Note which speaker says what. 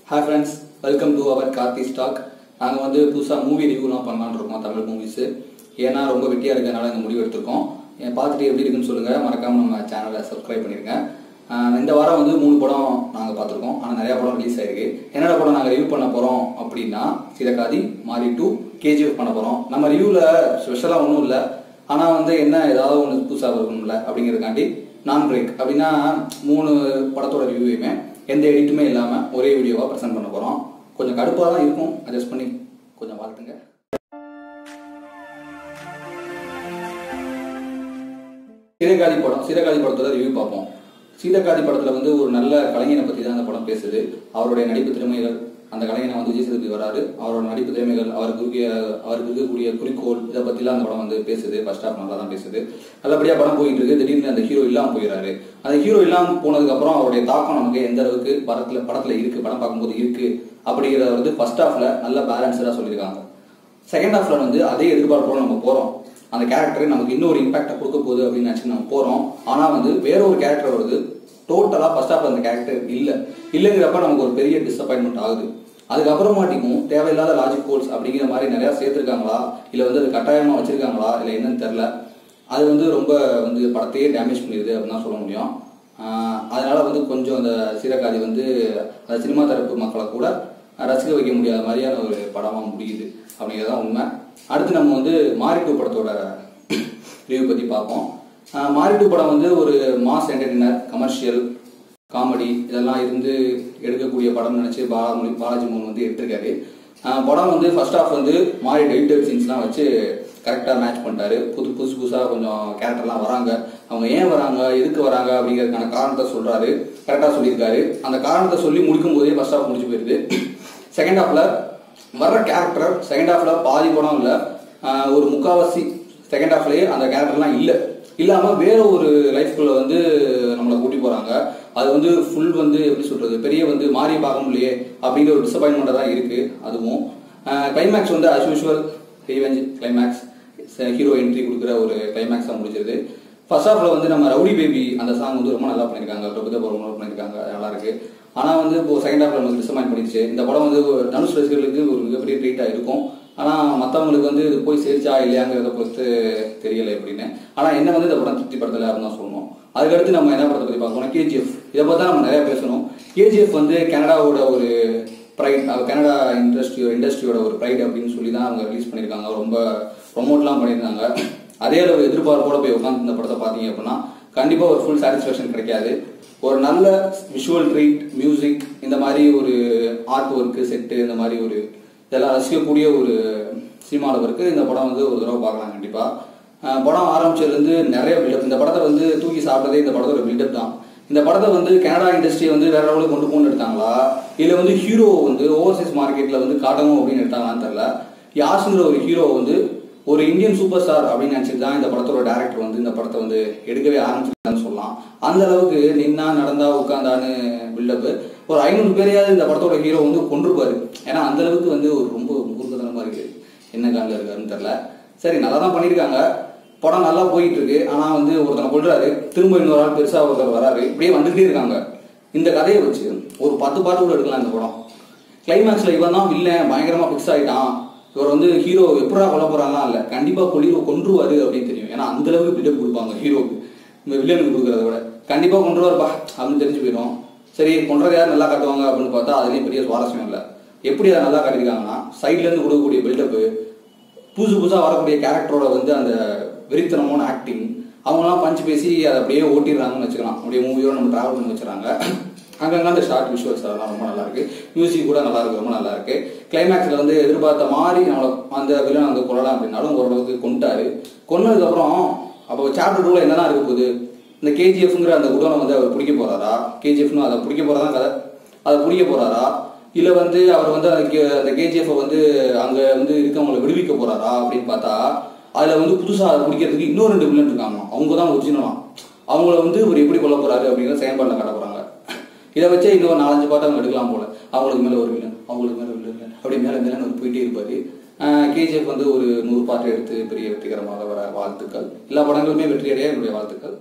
Speaker 1: Hi friends, welcome to our Karthis Talk. நாங்கள் வந்து புதுசாக மூவி ரிவ்யூலாம் பண்ணலான்னு இருக்கோம். தமிழ் மூவிஸு ஏன்னா ரொம்ப வெட்டியாக இருக்கிறதுனால இந்த முடிவு எடுத்திருக்கோம். பார்த்துட்டு எப்படி இருக்குன்னு சொல்லுங்கள். மறக்காமல் நம்ம சேனலை சப்ஸ்கிரைப் பண்ணிடுங்க. இந்த வாரம் வந்து 3 படம் நாங்கள் பார்த்துருக்கோம். ஆனால் நிறையா படம் ரிலீஸ் ஆயிருக்கு. என்னென்ன படம் நாங்கள் ரிவ்யூ பண்ண போகிறோம் அப்படின்னா சீதக்காதி, மாரி 2, KGF பண்ண போகிறோம். நம்ம ரிவ்யூவில் ஸ்பெஷலாக ஒன்றும் இல்லை. ஆனால் வந்து என்ன ஏதாவது ஒன்று புதுசாக இருக்கணும்ல அப்படிங்கிறதுக்காண்டி நான் பிரேக் அப்படின்னா 3 படத்தோட ரிவ்யூவையுமே எந்த எடிட்டுமே இல்லாமல் ஒரே வீடியோவாக ப்ரெசென்ட் பண்ண போகிறோம். கொஞ்சம் கடுப்பாக தான் இருக்கும், அட்ஜஸ்ட் பண்ணி கொஞ்சம் வாழ்த்துங்க. சீதக்காதி படத்தோட ரிவ்யூ பார்ப்போம். சீதக்காதி படத்தில் வந்து ஒரு நல்ல கலைஞனை பற்றி தான் அந்த படம் பேசுது. அவருடைய நடிப்பு திறமைகள், அந்த கலைஞனை வந்து விஜய் சேதுபதி வராரு, அவரோட நடிப்பு திறமைகள், அவருக்கு இருக்கக்கூடிய குறிக்கோள், இதை பற்றிலாம் அந்த படம் வந்து பேசுது. ஃபர்ஸ்ட் ஹாஃப் நல்லா தான் பேசுது. நல்லபடியாக படம் போயிட்டு இருக்கு. திடீர்னு அந்த ஹீரோ இல்லாமல் போயிடறாரு. அந்த ஹீரோ இல்லாமல் போனதுக்கப்புறம் அவருடைய தாக்கம் நமக்கு எந்த அளவுக்கு படத்தில் இருக்கு, படம் பார்க்கும்போது இருக்கு அப்படிங்கிறத வந்து ஃபர்ஸ்ட் ஹாஃப்ல நல்ல பேலன்ஸாக சொல்லியிருக்காங்க. செகண்ட் ஹாஃப்ல வந்து அதே எதிர்பார்ப்போம் நம்ம போறோம். அந்த கேரக்டர் நமக்கு இன்னொரு இம்பாக்டை கொடுக்க போகுது அப்படின்னு நினைச்சு நம்ம போறோம். ஆனா வந்து வேற ஒரு கேரக்டர் வருது. டோட்டலா ஃபர்ஸ்ட் ஹாஃப்ல அந்த கேரக்டர் இல்லைங்கிறப்ப நமக்கு ஒரு பெரிய டிசப்பாயின்மெண்ட் ஆகுது. அதுக்கப்புறமாட்டிக்கும் தேவையில்லாத லாஜிக் ஹோல்ஸ் அப்படிங்கிற மாதிரி நிறைய சேர்த்திருக்காங்களா, இல்ல வந்து அது கட்டாயமா வச்சிருக்காங்களா, இல்ல என்னன்னு தெரியல. அது வந்து ரொம்ப வந்து படத்தையே டேமேஜ் பண்ணிடுது அப்படின்னு தான் சொல்ல முடியும். அதனால வந்து கொஞ்சம் அந்த சீதக்காதி வந்து அந்த சினிமா தரப்பு மக்களை கூட ரசிக்க வைக்க முடியாத மாதிரியான ஒரு படமா முடியுது அப்படிங்கிறதான் உண்மை. அடுத்து நம்ம வந்து மாரி 2 படத்தோட ரிவ்யூ பத்தி பார்ப்போம். மாரி 2 படம் வந்து ஒரு மாஸ் என்டர்டெய்னர், கமர்ஷியல், காமெடி இதெல்லாம் இருந்து எடுக்கக்கூடிய படம் நினைச்சு பாலாஜி மோகன் வந்து எடுத்திருக்காரு. படம் வந்து ஃபர்ஸ்ட் ஹாஃப் வந்து மாரி டெலிட்டட் சீன்ஸ்லாம் வச்சு கரெக்டாக மேட்ச் பண்ணிட்டாரு. புதுசாக கொஞ்சம் கேரக்டர்லாம் வராங்க. அவங்க ஏன் வராங்க, எதுக்கு வராங்க அப்படிங்கிறதுக்கான காரணத்தை சொல்றாரு. கரெக்டாக சொல்லியிருக்காரு. அந்த காரணத்தை சொல்லி முடிக்கும் போதே ஃபர்ஸ்ட் ஹாஃப் முடிச்சு போயிருது. செகண்ட் ஹாஃப்ல வர்ற கேரக்டர் செகண்ட் ஹாஃப்ல பாதி படம் இல்லை, ஒரு முக்காவாசி செகண்ட் ஹாஃப்லயே அந்த கேரக்டர்லாம் இல்லாம வேற ஒரு லைஃப்குள்ள வந்து நம்மளை கூட்டி போறாங்க. அது வந்து ஃபுல் வந்து எப்படி சொல்றது, பெரிய வந்து மாறி பார்க்க முடியலையே அப்படிங்கிற ஒரு டிசப்பாயின்மெண்டா தான் இருக்கு. அதுவும் கிளைமேக்ஸ் வந்து as usual revenge climax, hero entry கொடுக்குற ஒரு கிளைமேக்ஸா முடிச்சிருது. ஃபர்ஸ்ட் ஹாஃப்ல வந்து நம்ம ரவுடி பேபி அந்த சாங் வந்து ரொம்ப நல்லா பண்ணியிருக்காங்க, ரொம்ப பண்ணியிருக்காங்க, நல்லா இருக்கு. ஆனா வந்து இப்போ செகண்ட் ஹாஃப்ல நமக்கு டிசப்பாயின்ட் பண்ணிடுச்சு. இந்த படம் வந்து தனுஷ் ரசிகர்களுக்கு ஒரு மிகப்பெரிய ட்ரீட்டா இருக்கும். ஆனா மற்றவங்களுக்கு வந்து இது போய் சேர்ச்சா இல்லையாங்கிறத பொறுத்து தெரியல எப்படின்னு. ஆனா என்ன வந்து இந்த படம் திருப்திப்படுத்தல அப்படின்னு தான் சொல்லணும். அதுக்கடுத்து நம்ம என்ன படத்தை பத்தி பார்க்கணும், KGF. இதை பத்தி தான் நம்ம நிறைய பேசணும். KGF வந்து கனடாவோட ஒரு ப்ரைட், கனடா இண்டஸ்ட்ரியோட ஒரு ப்ரைட் அப்படின்னு சொல்லி தான் அவங்க ரிலீஸ் பண்ணியிருக்காங்க. ரொம்ப ப்ரொமோட்லாம் பண்ணியிருந்தாங்க. அதே அளவு எதிர்பார்ப்போட போய் உட்காந்து இந்த படத்தை பார்த்தீங்க அப்படின்னா கண்டிப்பா ஒரு ஃபுல் சாட்டிஸ்ஃபேக்ஷன் கிடைக்காது. ஒரு நல்ல விஷுவல் ட்ரீட், மியூசிக், இந்த மாதிரி ஒரு ஆர்ட் ஒர்க்கு, செட்டு, இந்த மாதிரி ஒரு இதெல்லாம் ரசிக்கக்கூடிய ஒரு சினிமாவில் இந்த படம் வந்து ஒரு தடவை பார்க்கலாம் கண்டிப்பா. படம் ஆரம்பிச்சதுலேருந்து நிறைய பில்டப். இந்த படத்தை வந்து தூக்கி சாப்பிட்டதே இந்த படத்தோட பில்டப் தான். இந்த படத்தை வந்து கனடா இண்டஸ்ட்ரியை வந்து வேற லெவலுக்கு கொண்டு போகணும்னு எடுத்தாங்களா, இல்லை வந்து ஹீரோ வந்து ஓவர்சீஸ் மார்க்கெட்ல வந்து காட்டணும் அப்படின்னு எடுத்தாங்களான்னு தெரியல. யாசுங்கிற ஒரு ஹீரோ வந்து ஒரு இந்தியன் சூப்பர் ஸ்டார் அப்படின்னு நினைச்சிட்டு தான் இந்த படத்தோட டைரக்டர் வந்து இந்த படத்தை வந்து எடுக்கவே ஆரம்பிச்சிருக்கான்னு சொல்லலாம். அந்த அளவுக்கு நின்னா நடந்தா உட்காந்தான்னு பில்டப். ஒரு 500 பேரையாவது இந்த படத்தோட ஹீரோ வந்து கொண்டிருப்பாரு. ஏன்னா அந்த அளவுக்கு வந்து ஒரு ரொம்ப முருகத்தனமா இருக்கு. என்ன காலில் இருக்காருன்னு தெரியல. சரி, நல்லா தான் பண்ணியிருக்காங்க. படம் நல்லா போயிட்டு இருக்கு. ஆனா வந்து ஒருத்தனை கொள்றாரு, திரும்ப இன்னொரு ஆள் பெருசா ஒருத்தர் வராரு, இப்படியே வந்துகிட்டே இருக்காங்க. இந்த கதையை வச்சு ஒரு 10 பாட்டு கூட எடுக்கலாம் இந்த படம். கிளைமேக்ஸ்ல இவன் தான் வில்லன், பயங்கரமா பிக்ஸ் ஆயிட்டான், இவர் வந்து ஹீரோ எப்படா கொல்ல போறாங்கலாம் இல்ல, கண்டிப்பா கொன்றுவாரு அப்படின்னு தெரியும். ஏன்னா அந்த அளவுக்கு பில்டப் கொடுப்பாங்க ஹீரோக்கு. இந்த வில்லனுக்கு கொடுக்கறத விட கண்டிப்பா கொன்றுவாருப்பா அப்படின்னு தெரிஞ்சு போயிடும். சரி, கொன்றது யார் நல்லா காட்டுவாங்க அப்படின்னு பார்த்தா அதுலயும் பெரிய சுவாரஸ்யம் இல்லை. எப்படி அதை நல்லா காட்டியிருக்காங்கன்னா சைட்ல இருந்து கொடுக்கக்கூடிய பில்டப்பு, புதுசா வரக்கூடிய கேரக்டரோட வந்து அந்த வெறித்தனமான ஆக்டிங், அவங்கலாம் பஞ்சு பேசி அதை அப்படியே ஓட்டிடுறாங்கன்னு வச்சுக்கலாம். அப்படியே மூவியோட நம்ம டிராவல் பண்ணி வச்சுறாங்க. அங்கங்க அந்த ஷார்ட் விஷுவல்ஸ் அதெல்லாம் ரொம்ப நல்லா இருக்கு. மியூசிக் கூட நல்லா இருக்கு, ரொம்ப நல்லா இருக்கு. கிளைமேக்ஸ்ல வந்து எதிர்பார்த்த மாதிரி நம்மளை அந்த வில்லன் அங்கே கொள்ளலாம் அப்படின்னாலும் ஓரளவுக்கு கொண்டுட்டாரு. கொன்னதுக்கு அப்புறம் அப்போ சாப்டர் 2ல என்னதான் இருக்க போகுது, இந்த KGFங்கிற அந்த குடோனை வந்து அவர் பிடிக்க போறாரா, KGFனு அதை பிடிக்க போறதான் கதை, அதை பிடிக்க போறாரா, இல்ல வந்து அவர் வந்து அந்த KGF வந்து அங்க வந்து இருக்கவங்களை விடுவிக்க போறாரா அப்படின்னு பார்த்தா அதுல வந்து புதுசா அதை பிடிக்கிறதுக்கு இன்னும் 2 வில்லன் இருக்காங்க. அவங்க தான் ஒரிஜினலாம். அவங்கள வந்து இவர் எப்படி கொல்ல போறாரு அப்படிங்கிற செயல்பாடுல காட்ட போறாங்க. இதை வச்சே இன்னும் 4-5 பாட்டு அவங்க எடுக்கலாம் போல. அவங்களுக்கு மேல ஒரு வில்லன், அவங்களுக்கு மேல ஒரு வில்லன், அப்படி மேல போயிட்டே இருப்பாரு. KGF வந்து ஒரு 100 பாட்டு எடுத்து பெரிய வெற்றிகரமாக வர வாழ்த்துக்கள். எல்லா படங்களுமே வெற்றியடைய என்னுடைய வாழ்த்துக்கள்.